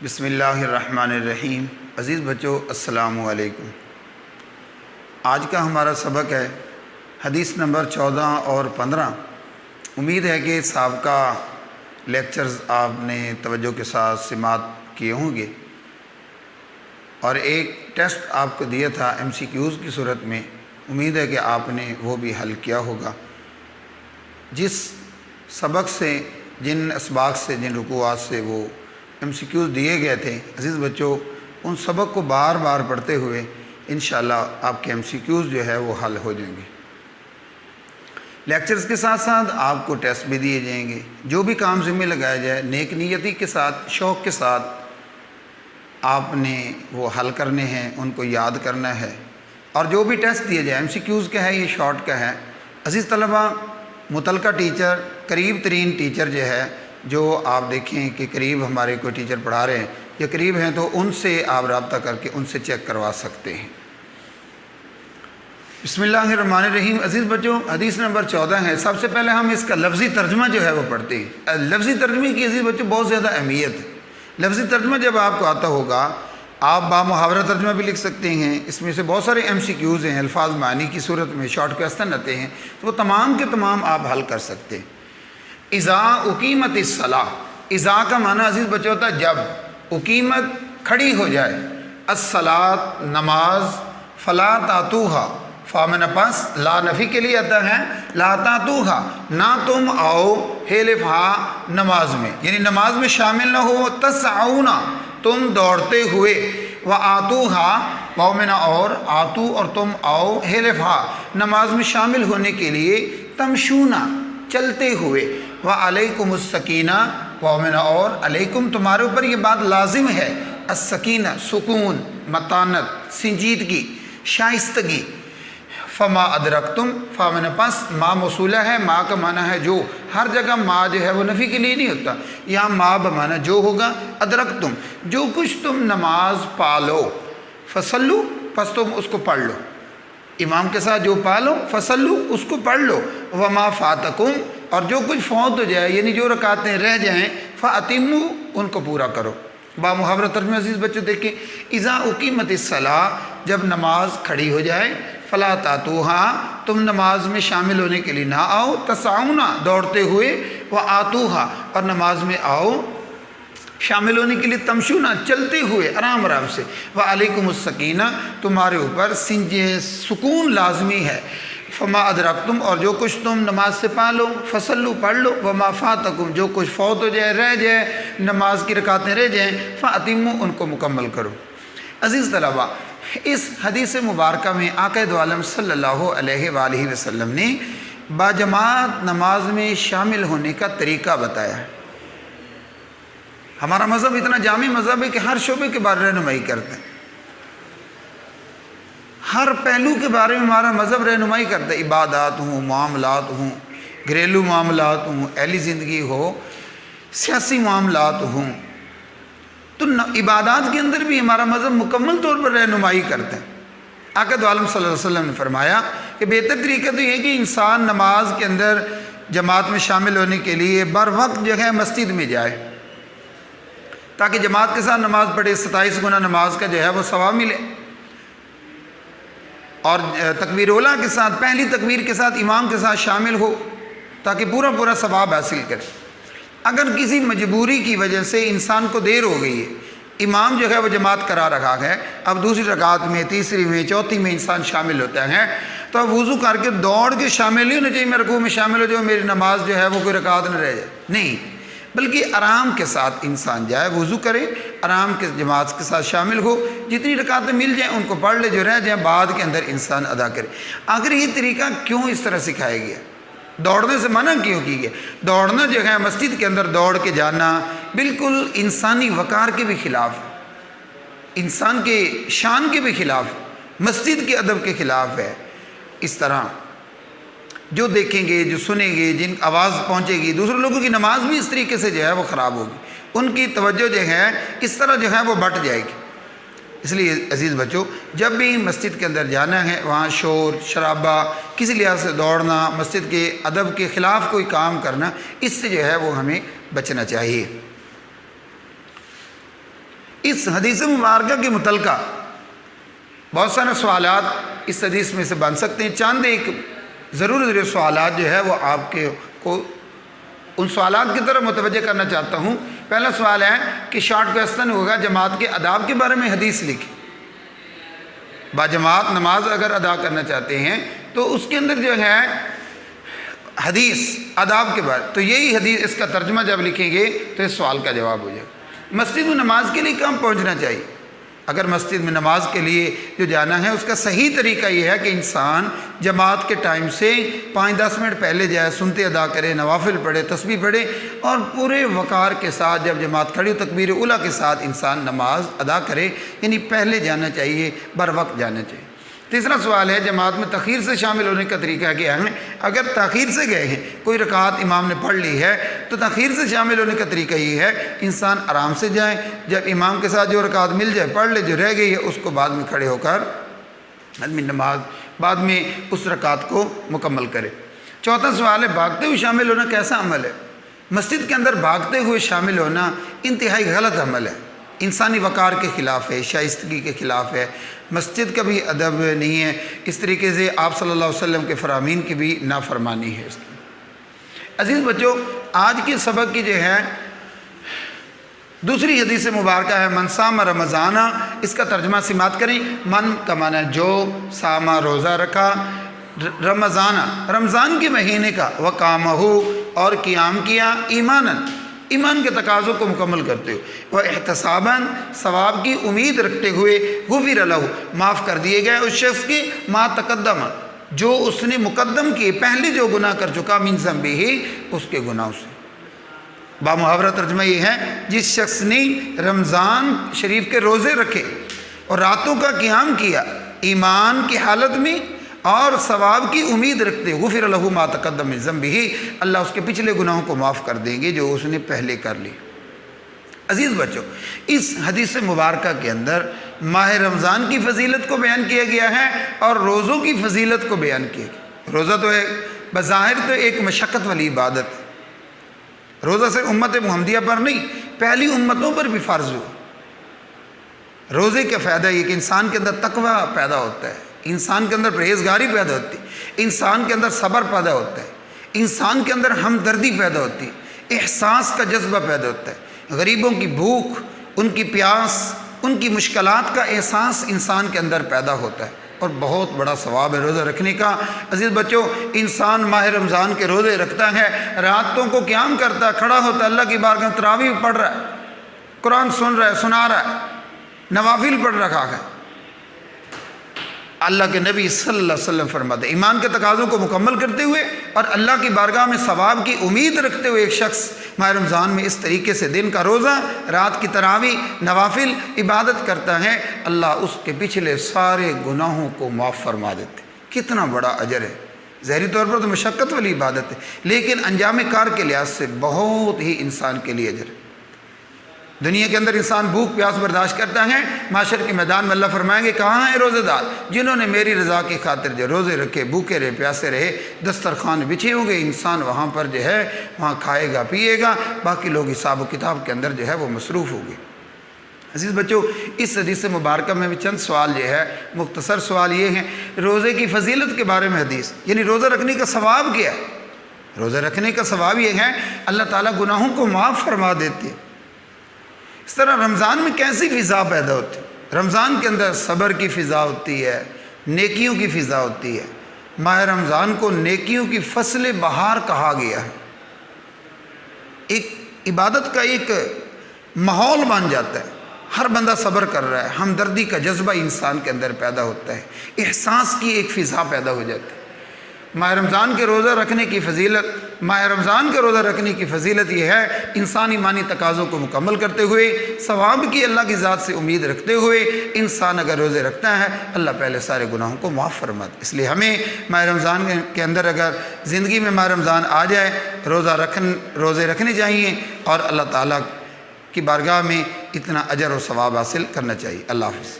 بسم اللہ الرحمن الرحیم۔ عزیز بچوں، السلام علیکم۔ آج کا ہمارا سبق ہے حدیث نمبر 14 اور 15۔ امید ہے کہ سابقہ لیکچرز آپ نے توجہ کے ساتھ سماعت کیے ہوں گے، اور ایک ٹیسٹ آپ کو دیا تھا MCQs کی صورت میں۔ امید ہے کہ آپ نے وہ بھی حل کیا ہوگا۔ جس سبق سے، جن اسباق سے، جن رکوعات سے وہ MCQs دیے گئے تھے، عزیز بچوں، ان سبق کو بار بار پڑھتے ہوئے انشاءاللہ آپ کے MCQs جو ہے وہ حل ہو جائیں گے۔ لیکچرز کے ساتھ ساتھ آپ کو ٹیسٹ بھی دیے جائیں گے۔ جو بھی کام ذمہ لگایا جائے، نیک نیتی کے ساتھ، شوق کے ساتھ آپ نے وہ حل کرنے ہیں، ان کو یاد کرنا ہے۔ اور جو بھی ٹیسٹ دیے جائے، MCQs کا ہے، یہ شارٹ کا ہے۔ عزیز طلبہ، متعلقہ ٹیچر، قریب ترین ٹیچر جو ہے، جو آپ دیکھیں کہ قریب ہمارے کوئی ٹیچر پڑھا رہے ہیں یا قریب ہیں، تو ان سے آپ رابطہ کر کے ان سے چیک کروا سکتے ہیں۔ بسم اللہ الرحمن الرحیم۔ عزیز بچوں، حدیث نمبر 14 ہے۔ سب سے پہلے ہم اس کا لفظی ترجمہ جو ہے وہ پڑھتے ہیں۔ لفظی ترجمے کی عزیز بچوں بہت زیادہ اہمیت ہے۔ لفظی ترجمہ جب آپ کو آتا ہوگا، آپ بامحاورہ ترجمہ بھی لکھ سکتے ہیں۔ اس میں سے بہت سارے MCQs ہیں، الفاظ معنی کی صورت میں شارٹ کویسچن آتے ہیں، تو وہ تمام کے تمام آپ حل کر سکتے ہیں۔ اذا اقیمت الصلاۃ، اذا کا معنی عزیز بچوں ہوتا ہے جب، اقیمت کھڑی ہو جائے، الصلاۃ نماز، فلا تاتوہا، فامن پس لا نفی کے لیے آتا ہے، لا تاتوہا نہ تم آؤ، ہیلفہا نماز میں، یعنی نماز میں شامل نہ ہو، تسعونا تم دوڑتے ہوئے، وآتوہا مومنہ اور آتو اور تم آؤ، ہیلفہا نماز میں شامل ہونے کے لیے، تمشونا چلتے ہوئے، وعلیکم السکینہ مومنہ اور علیکم تمہارے اوپر یہ بات لازم ہے، السکینہ سکون، متانت، سنجیدگی، شائستگی۔ فما ادرکتم، فامن پس ما موصولہ ہے، ما کا معنی ہے جو، ہر جگہ ما جو ہے وہ نفی کے لیے نہیں ہوتا، یہاں ما بمعنی جو ہوگا، ادرکتم جو کچھ تم نماز پالو، فصلو پس تم اس کو پڑھ لو، امام کے ساتھ جو پالو، فصلو اس کو پڑھ لو، وما فاتکم اور جو کچھ فوت ہو جائے، یعنی جو رکعتیں رہ جائیں، فاتمو ان کو پورا کرو۔ بامحاورہ ترجمہ عزیز بچوں دیکھیں، اذا اقیمت الصلاۃ جب نماز کھڑی ہو جائے، فلا تاتوہا تم نماز میں شامل ہونے کے لیے نہ آؤ، تسعونا دوڑتے ہوئے، وآتوہا اور نماز میں آؤ شامل ہونے کے لیے، تمشونا چلتے ہوئے آرام آرام سے، وعلیکم السکینہ تمہارے اوپر سکون لازمی ہے، فما ادرکتم اور جو کچھ تم نماز سے پالو، فصلو پڑھ لو، وما فاتکم جو کچھ فوت ہو جائے، رہ جائے، نماز کی رکعتیں رہ جائیں، فاتمو ان کو مکمل کرو۔ عزیز طلبہ، اس حدیث مبارکہ میں آقا دو عالم صلی اللہ علیہ وآلہ وسلم نے باجماعت نماز میں شامل ہونے کا طریقہ بتایا ہے۔ ہمارا مذہب اتنا جامع مذہب ہے کہ ہر شعبے کے بارے میں رہنمائی کرتا ہے، ہر پہلو کے بارے میں ہمارا مذہب رہنمائی کرتا ہے، عبادات ہوں، معاملات ہوں، گھریلو معاملات ہوں، اہلی زندگی ہو، سیاسی معاملات ہوں، تو عبادات کے اندر بھی ہمارا مذہب مکمل طور پر رہنمائی کرتا ہے۔ آقا دو عالم صلی اللہ علیہ وسلم نے فرمایا کہ بہتر طریقہ تو یہ ہے کہ انسان نماز کے اندر جماعت میں شامل ہونے کے لیے بر وقت جو ہے مسجد میں جائے، تاکہ جماعت کے ساتھ نماز پڑھے، 27 گنا نماز کا جو ہے وہ ثواب ملے، اور تکبیر اولیٰ کے ساتھ، پہلی تکبیر کے ساتھ امام کے ساتھ شامل ہو، تاکہ پورا ثواب حاصل کرے۔ اگر کسی مجبوری کی وجہ سے انسان کو دیر ہو گئی ہے، امام جو ہے وہ جماعت کرا رکھا ہے، اب دوسری رکعت میں، تیسری میں، چوتھی میں انسان شامل ہوتا ہے، تو اب وضو کر کے دوڑ کے شامل نہیں ہونا چاہیے، میں رکوع میں شامل ہو جاؤں، میری نماز جو ہے وہ کوئی رکعت نہ رہ جائے، نہیں، بلکہ آرام کے ساتھ انسان جائے، وضو کرے، آرام کے جماعت کے ساتھ شامل ہو، جتنی رکعتیں مل جائیں ان کو پڑھ لے، جو رہ جائیں بعد کے اندر انسان ادا کرے۔ آخر یہ طریقہ کیوں اس طرح سکھایا گیا؟ دوڑنے سے منع کیوں کی گیا؟ دوڑنا جو ہے مسجد کے اندر دوڑ کے جانا بالکل انسانی وقار کے بھی خلاف ہے، انسان کے شان کے بھی خلاف ہے، مسجد کے ادب کے خلاف ہے۔ اس طرح جو دیکھیں گے، جو سنیں گے، جن آواز پہنچے گی، دوسرے لوگوں کی نماز بھی اس طریقے سے جو ہے وہ خراب ہوگی، ان کی توجہ جو ہے اس طرح جو ہے وہ بٹ جائے گی۔ اس لیے عزیز بچوں، جب بھی مسجد کے اندر جانا ہے، وہاں شور شرابہ، کسی لحاظ سے دوڑنا، مسجد کے ادب کے خلاف کوئی کام کرنا، اس سے جو ہے وہ ہمیں بچنا چاہیے۔ اس حدیث مبارکہ کے متعلقہ بہت سارے سوالات اس حدیث میں سے بن سکتے ہیں. چند ایک ضرور سوالات جو ہے وہ آپ کے کو ان سوالات کی طرف متوجہ کرنا چاہتا ہوں. پہلا سوال ہے کہ شارٹ کویسچن ہوگا جماعت کے آداب کے بارے میں حدیث لکھی. باجماعت نماز اگر ادا کرنا چاہتے ہیں تو اس کے اندر جو ہے حدیث آداب کے بارے، تو یہی حدیث اس کا ترجمہ جب لکھیں گے تو اس سوال کا جواب ہو جائے گا. مسجد میں نماز کے لیے کہاں پہنچنا چاہیے؟ اگر مسجد میں نماز کے لیے جو جانا ہے اس کا صحیح طریقہ یہ ہے کہ انسان جماعت کے ٹائم سے 5-10 منٹ پہلے جائے، سنتے ادا کرے، نوافل پڑھے، تسبیح پڑھے، اور پورے وقار کے ساتھ جب جماعت کھڑی ہو تکبیر اولیٰ کے ساتھ انسان نماز ادا کرے، یعنی پہلے جانا چاہیے، بر وقت جانا چاہیے. تیسرا سوال ہے جماعت میں تاخیر سے شامل ہونے کا طریقہ کیا ہے؟ اگر تاخیر سے گئے ہیں، کوئی رکعت امام نے پڑھ لی ہے تو تاخیر سے شامل ہونے کا طریقہ یہ ہے انسان آرام سے جائے، جب امام کے ساتھ جو رکعت مل جائے پڑھ لے، جو رہ گئی ہے اس کو بعد میں کھڑے ہو کر آدمی نماز بعد میں اس رکعت کو مکمل کرے. چوتھا سوال ہے بھاگتے ہوئے شامل ہونا کیسا عمل ہے؟ مسجد کے اندر بھاگتے ہوئے شامل ہونا انتہائی غلط عمل ہے، انسانی وقار کے خلاف ہے، شائستگی کے خلاف ہے، مسجد کا بھی ادب نہیں ہے، اس طریقے سے آپ صلی اللہ علیہ وسلم کے فرامین کی بھی نافرمانی ہے اس کی. عزیز بچوں، آج کے سبق کی جو ہے دوسری حدیث مبارکہ ہے من صام رمضان. اس کا ترجمہ سماعت کریں. من کا معنی ہے جو، صامہ روزہ رکھا، رمضان کے مہینے کا، وقامہ اور قیام کیا، ایمان کے تقاضوں کو مکمل کرتے ہوئے، وہ احتساباً ثواب کی امید رکھتے ہوئے، غفر لہ معاف کر دیے گئے اس شخص کے ما تقدم جو اس نے مقدم کیے، پہلے جو گناہ کر چکا، من ذنبہ اس کے گناہوں سے. بامحاورہ ترجمہ یہ ہے جس شخص نے رمضان شریف کے روزے رکھے اور راتوں کا قیام کیا ایمان کی حالت میں اور ثواب کی امید رکھتے، غفر لہ ما تقدم من ذنبہ، اللہ اس کے پچھلے گناہوں کو معاف کر دیں گے جو اس نے پہلے کر لی. عزیز بچوں، اس حدیث مبارکہ کے اندر ماہ رمضان کی فضیلت کو بیان کیا گیا ہے اور روزوں کی فضیلت کو بیان کیا گیا. روزہ تو ہے بظاہر تو ایک مشقت والی عبادت ہے. روزہ صرف امت محمدیہ پر نہیں، پہلی امتوں پر بھی فرض ہو. روزے کا فائدہ یہ کہ انسان کے اندر تقوی پیدا ہوتا ہے، انسان کے اندر پرہیزگاری پیدا ہوتی ہے، انسان کے اندر صبر پیدا ہوتا ہے، انسان کے اندر ہمدردی پیدا ہوتی ہے، احساس کا جذبہ پیدا ہوتا ہے، غریبوں کی بھوک، ان کی پیاس، ان کی مشکلات کا احساس انسان کے اندر پیدا ہوتا ہے، اور بہت بڑا ثواب ہے روزہ رکھنے کا. عزیز بچوں، انسان ماہ رمضان کے روزے رکھتا ہے، راتوں کو قیام کرتا ہے، کھڑا ہوتا ہے، اللہ کی بارگاہ میں تراویح پڑھ رہا ہے، قرآن سن رہا ہے، سنا رہا ہے، نوافل پڑھ رکھا ہے. اللہ کے نبی صلی اللہ علیہ وسلم فرماتے ہیں ایمان کے تقاضوں کو مکمل کرتے ہوئے اور اللہ کی بارگاہ میں ثواب کی امید رکھتے ہوئے ایک شخص ماہ رمضان میں اس طریقے سے دن کا روزہ، رات کی تراویح، نوافل عبادت کرتا ہے، اللہ اس کے پچھلے سارے گناہوں کو معاف فرما دیتے. کتنا بڑا اجر ہے. ظاہری طور پر تو مشقت والی عبادت ہے، لیکن انجام کار کے لحاظ سے بہت ہی انسان کے لیے اجر ہے. دنیا کے اندر انسان بھوک پیاس برداشت کرتا ہے، معاشر کے میدان میں اللہ فرمائیں گے کہاں ہیں روزے دار جنہوں نے میری رضا کی خاطر جو روزے رکھے، بھوکے رہے، پیاسے رہے، دسترخوان بچھے ہوں گے. انسان وہاں پر جو ہے وہاں کھائے گا، پیے گا، باقی لوگ حساب و کتاب کے اندر جو ہے وہ مصروف ہوں گے. عزیز بچوں، اس حدیث مبارکہ میں بھی چند سوال جو ہے، مختصر سوال یہ ہیں. روزے کی فضیلت کے بارے میں حدیث، یعنی روزہ رکھنے کا ثواب کیا ہے؟ روزہ رکھنے کا ثواب یہ ہے اللہ تعالیٰ گناہوں کو معاف فرما دیتے. اس طرح رمضان میں کیسی فضا پیدا ہوتی ہے؟ رمضان کے اندر صبر کی فضا ہوتی ہے، نیکیوں کی فضا ہوتی ہے. ماہ رمضان کو نیکیوں کی فصل بہار کہا گیا ہے. ایک عبادت کا ایک ماحول بن جاتا ہے، ہر بندہ صبر کر رہا ہے، ہمدردی کا جذبہ انسان کے اندر پیدا ہوتا ہے، احساس کی ایک فضا پیدا ہو جاتی ہے. ماہ رمضان کے روزہ رکھنے کی فضیلت، ماہ رمضان کے روزہ رکھنے کی فضیلت یہ ہے انسانی ایمانی تقاضوں کو مکمل کرتے ہوئے، ثواب کی اللہ کی ذات سے امید رکھتے ہوئے انسان اگر روزے رکھتا ہے اللہ پہلے سارے گناہوں کو معاف فرماتا ہے. اس لیے ہمیں ماہ رمضان کے اندر اگر زندگی میں ماہ رمضان آ جائے روزے رکھنے چاہیے اور اللہ تعالیٰ کی بارگاہ میں اتنا اجر و ثواب حاصل کرنا چاہیے. اللہ حافظ.